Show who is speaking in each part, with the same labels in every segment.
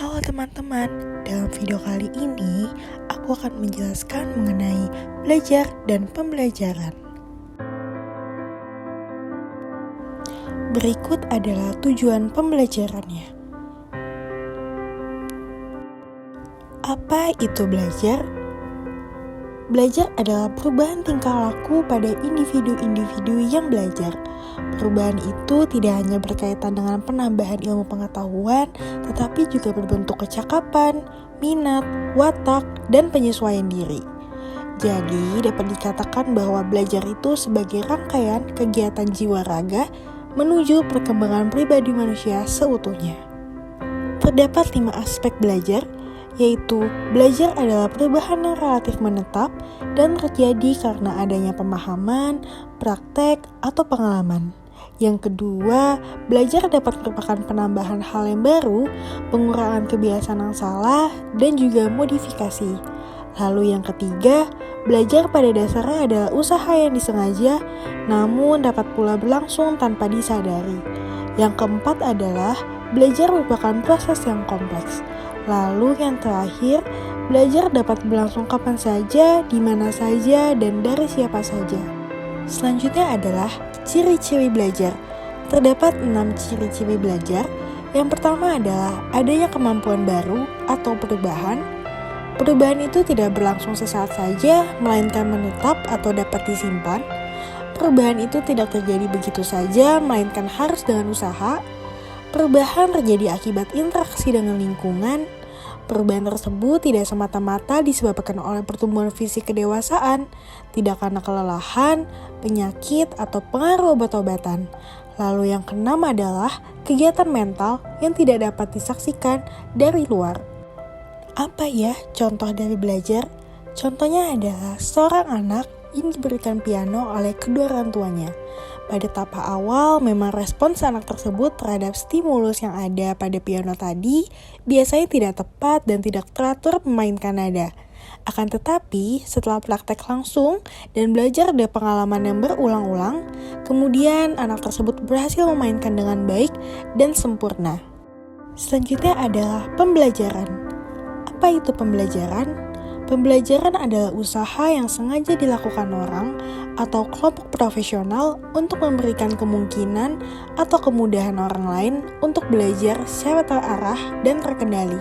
Speaker 1: Halo teman-teman, dalam video kali ini aku akan menjelaskan mengenai belajar dan pembelajaran. Berikut adalah tujuan pembelajarannya. Apa itu belajar? Belajar adalah perubahan tingkah laku pada individu-individu yang belajar. Perubahan itu tidak hanya berkaitan dengan penambahan ilmu pengetahuan, tetapi juga berbentuk kecakapan, minat, watak, dan penyesuaian diri. Jadi, dapat dikatakan bahwa belajar itu sebagai rangkaian kegiatan jiwa raga menuju perkembangan pribadi manusia seutuhnya. Terdapat 5 aspek belajar, yaitu belajar adalah perubahan yang relatif menetap dan terjadi karena adanya pemahaman, praktek, atau pengalaman. Yang kedua, belajar dapat merupakan penambahan hal yang baru, pengurangan kebiasaan yang salah, dan juga modifikasi. Lalu yang ketiga, belajar pada dasarnya adalah usaha yang disengaja, namun dapat pula berlangsung tanpa disadari. Yang keempat adalah belajar merupakan proses yang kompleks. Lalu yang terakhir, belajar dapat berlangsung kapan saja, di mana saja, dan dari siapa saja. Selanjutnya adalah ciri-ciri belajar. Terdapat 6 ciri-ciri belajar. Yang pertama adalah adanya kemampuan baru atau perubahan. Perubahan itu tidak berlangsung sesaat saja, melainkan menetap atau dapat disimpan. Perubahan itu tidak terjadi begitu saja, melainkan harus dengan usaha. Perubahan terjadi akibat interaksi dengan lingkungan. Perubahan tersebut tidak semata-mata disebabkan oleh pertumbuhan fisik kedewasaan, tidak karena kelelahan, penyakit, atau pengaruh obat-obatan. Lalu yang keenam adalah kegiatan mental yang tidak dapat disaksikan dari luar. Apa ya contoh dari belajar? Contohnya adalah seorang anak yang diberikan piano oleh kedua orang tuanya. Pada tahap awal, memang respons anak tersebut terhadap stimulus yang ada pada piano tadi biasanya tidak tepat dan tidak teratur memainkan nada. Akan tetapi, setelah praktek langsung dan belajar dari pengalaman yang berulang-ulang, kemudian anak tersebut berhasil memainkan dengan baik dan sempurna. Selanjutnya adalah pembelajaran. Apa itu pembelajaran? Pembelajaran adalah usaha yang sengaja dilakukan orang atau kelompok profesional untuk memberikan kemungkinan atau kemudahan orang lain untuk belajar secara terarah dan terkendali.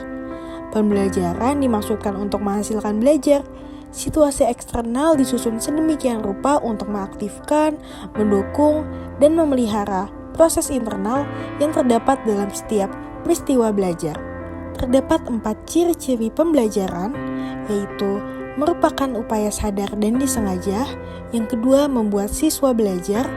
Speaker 1: Pembelajaran dimaksudkan untuk menghasilkan belajar. Situasi eksternal disusun sedemikian rupa untuk mengaktifkan, mendukung, dan memelihara proses internal yang terdapat dalam setiap peristiwa belajar. Terdapat 4 ciri-ciri pembelajaran, yaitu merupakan upaya sadar dan disengaja, yang kedua membuat siswa belajar,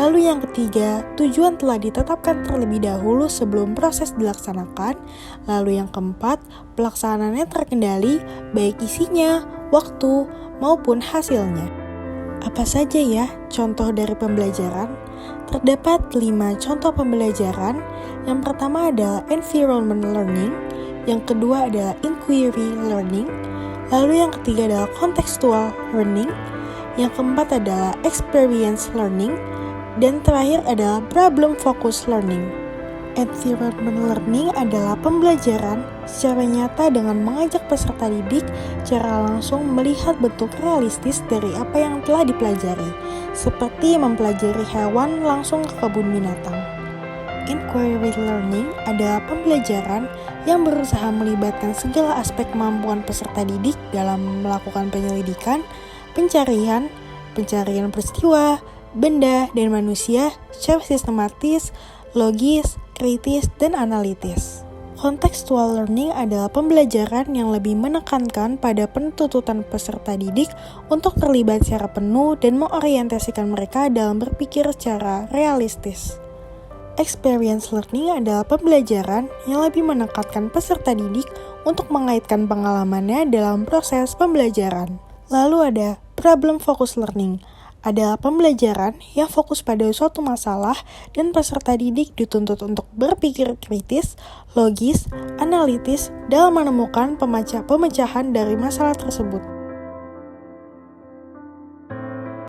Speaker 1: lalu yang ketiga tujuan telah ditetapkan terlebih dahulu sebelum proses dilaksanakan, lalu yang keempat pelaksanaannya terkendali baik isinya, waktu, maupun hasilnya. Apa saja ya contoh dari pembelajaran? Terdapat 5 contoh pembelajaran. Yang pertama adalah environment learning, yang kedua adalah inquiry learning, lalu yang ketiga adalah contextual learning, yang keempat adalah experience learning, dan terakhir adalah problem focused learning. Environment learning adalah pembelajaran secara nyata dengan mengajak peserta didik secara langsung melihat bentuk realistis dari apa yang telah dipelajari, seperti mempelajari hewan langsung ke kebun binatang. Inquiry learning adalah pembelajaran yang berusaha melibatkan segala aspek kemampuan peserta didik dalam melakukan penyelidikan, pencarian peristiwa, benda, dan manusia secara sistematis, logis, kritis, dan analitis. Contextual learning adalah pembelajaran yang lebih menekankan pada penuntutan peserta didik untuk terlibat secara penuh dan mengorientasikan mereka dalam berpikir secara realistis. Experience learning adalah pembelajaran yang lebih menekankan peserta didik untuk mengaitkan pengalamannya dalam proses pembelajaran. Lalu ada problem focused learning, adalah pembelajaran yang fokus pada suatu masalah dan peserta didik dituntut untuk berpikir kritis, logis, analitis dalam menemukan pemecahan dari masalah tersebut.